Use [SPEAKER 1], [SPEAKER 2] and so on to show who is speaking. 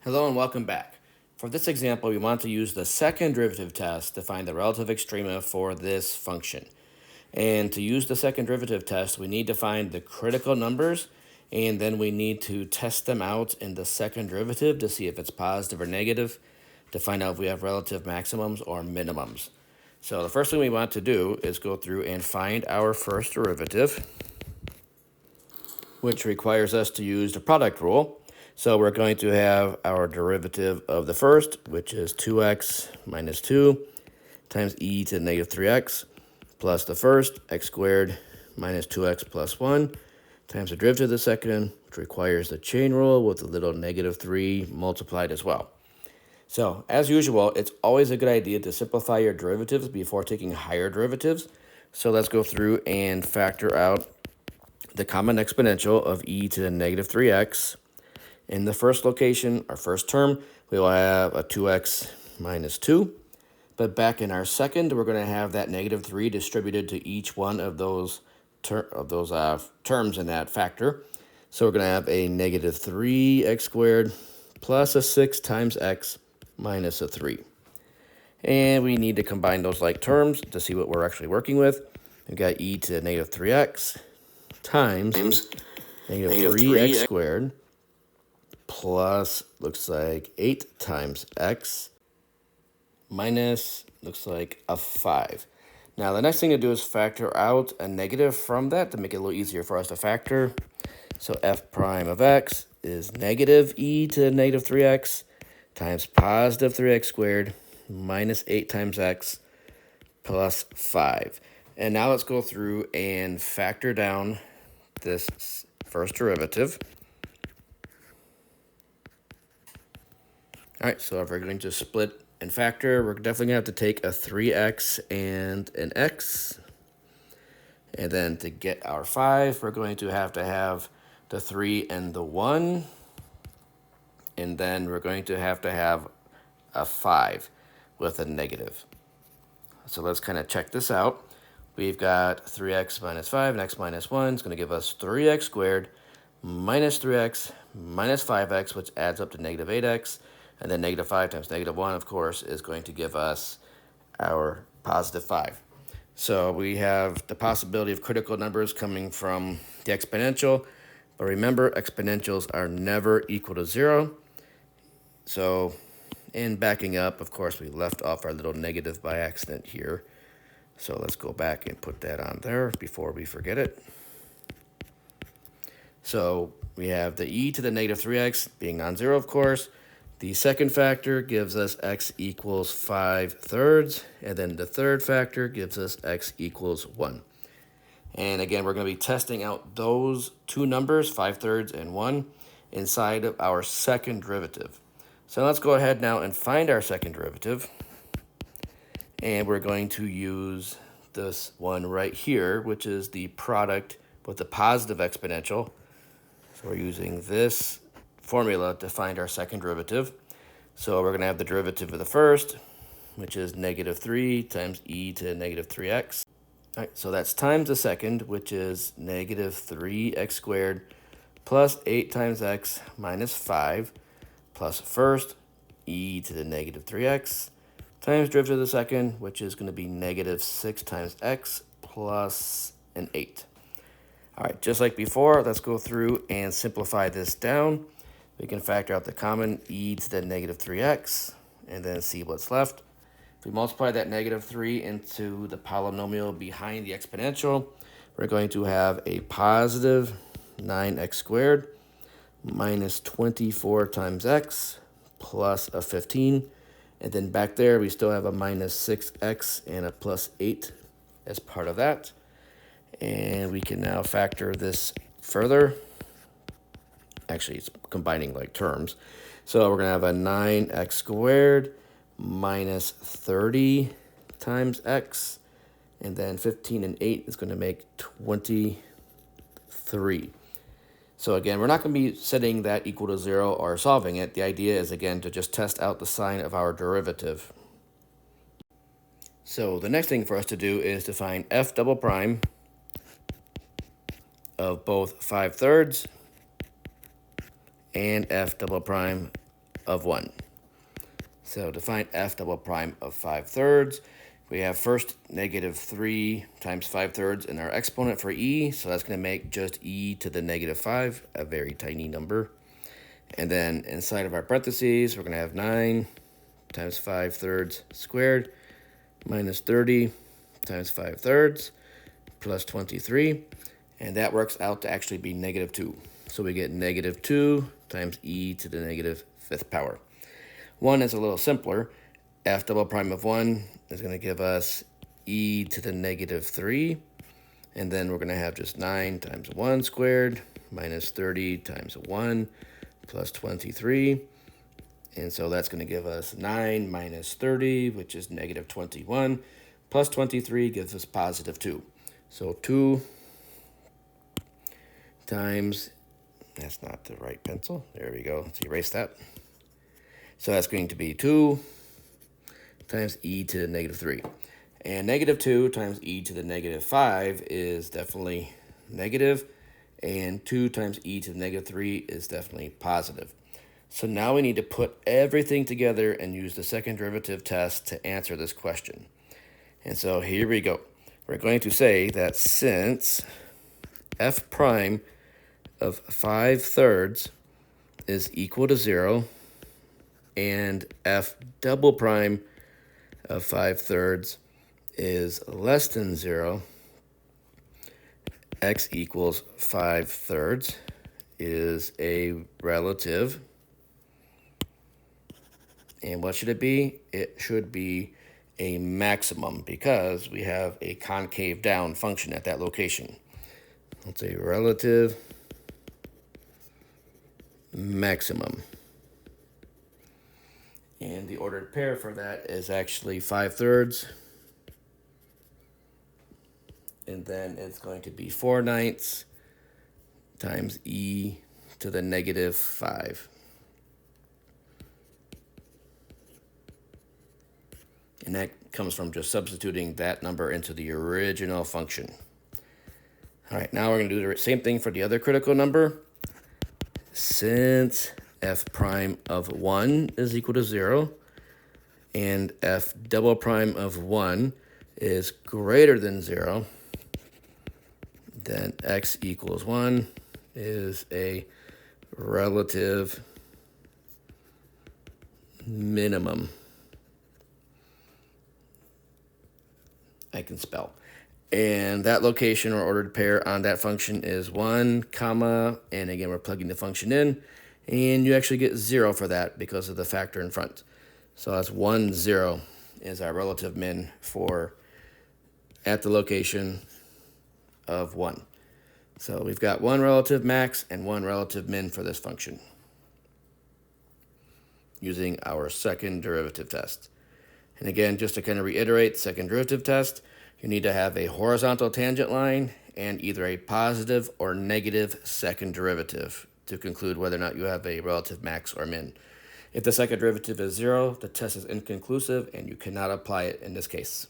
[SPEAKER 1] Hello and welcome back. For this example, we want to use the second derivative test to find the relative extrema for this function. And to use the second derivative test, we need to find the critical numbers, and then we need to test them out in the second derivative to see if it's positive or negative, to find out if we have relative maximums or minimums. So the first thing we want to do is go through and find our first derivative, which requires us to use the product rule. So we're going to have our derivative of the first, which is 2x minus 2 times e to the negative 3x, plus the first, x squared minus 2x plus 1, times the derivative of the second, which requires the chain rule with the little negative 3 multiplied as well. So, as usual, it's always a good idea to simplify your derivatives before taking higher derivatives. So let's go through and factor out the common exponential of e to the negative 3x. In the first location, our first term, we will have a 2x minus 2. But back in our second, we're going to have that negative 3 distributed to each one of those terms in that factor. So we're going to have a negative 3x squared plus a 6 times x minus a 3. And we need to combine those like terms to see what we're actually working with. We've got e to the negative 3x times negative 3x squared plus, looks like 8 times x minus, looks like a 5. Now, the next thing to do is factor out a negative from that to make it a little easier for us to factor. So f prime of x is negative e to the negative 3x times positive 3x squared minus 8 times x plus 5. And now let's go through and factor down this first derivative. All right, so if we're going to split and factor, we're definitely going to have to take a 3x and an x. And then to get our 5, we're going to have the 3 and the 1. And then we're going to have a 5 with a negative. So let's kind of check this out. We've got 3x minus 5 and x minus 1 is going to give us 3x squared minus 3x minus 5x, which adds up to negative 8x. And then negative 5 times negative 1, of course, is going to give us our positive 5. So we have the possibility of critical numbers coming from the exponential. But remember, exponentials are never equal to 0. So in backing up, of course, we left off our little negative by accident here. So let's go back and put that on there before we forget it. So we have the e to the negative 3x being non-zero, of course. The second factor gives us x equals 5/3, and then the third factor gives us x equals 1. And again, we're going to be testing out those two numbers, 5/3 and 1, inside of our second derivative. So let's go ahead now and find our second derivative. And we're going to use this one right here, which is the product with the positive exponential. So we're using this formula to find our second derivative. So we're going to have the derivative of the first, which is negative 3 times e to negative 3x. All right, so that's times the second, which is negative 3x squared plus 8 times x minus 5 plus first e to the negative 3x times derivative of the second, which is going to be negative 6 times x plus an 8. All right, just like before, let's go through and simplify this down. We can factor out the common e to the negative 3x and then see what's left. If we multiply that negative 3 into the polynomial behind the exponential, we're going to have a positive 9x squared minus 24 times x plus a 15. And then back there, we still have a minus 6x and a plus 8 as part of that. And we can now factor this further. Actually, it's combining like terms. So we're going to have a 9x squared minus 30 times x. And then 15 and 8 is going to make 23. So again, we're not going to be setting that equal to 0 or solving it. The idea is, again, to just test out the sign of our derivative. So the next thing for us to do is to find f double prime of both 5/3 and f double prime of 1. So to find f double prime of 5/3, we have first -3 times 5/3 in our exponent for e, so that's going to make just e to the -5, a very tiny number. And then inside of our parentheses, we're going to have 9 times 5/3 squared minus 30 times 5/3 plus 23. And that works out to actually be -2. So we get -2 times e to the -5th power. 1 is a little simpler. F double prime of 1 is going to give us e to the -3. And then we're going to have just 9 times 1 squared minus 30 times 1 plus 23. And so that's going to give us 9 minus 30, which is -21, plus 23 gives us +2. So 2 times, that's not the right pencil. There we go. Let's erase that. So that's going to be 2 times e to the -3. And -2 times e to the -5 is definitely negative. And 2 times e to the -3 is definitely positive. So now we need to put everything together and use the second derivative test to answer this question. And so here we go. We're going to say that since f prime of 5/3 is equal to 0 and f double prime of 5/3 is less than 0, x equals 5/3 is a relative. And what should it be? It should be a maximum because we have a concave down function at that location. It's a relative maximum. And the ordered pair for that is actually 5/3. And then it's going to be 4/9 times e to the -5. And that comes from just substituting that number into the original function. All right, now we're going to do the same thing for the other critical number. Since f prime of 1 is equal to 0 and f double prime of 1 is greater than 0, then x equals 1 is a relative minimum. I can spell. And that location or ordered pair on that function is 1, comma, and again, we're plugging the function in, and you actually get 0 for that because of the factor in front. So that's 1, 0 is our relative min for at the location of 1. So we've got 1 relative max and 1 relative min for this function using our second derivative test. And again, just to kind of reiterate, second derivative test, you need to have a horizontal tangent line and either a positive or negative second derivative to conclude whether or not you have a relative max or min. If the second derivative is 0, the test is inconclusive and you cannot apply it in this case.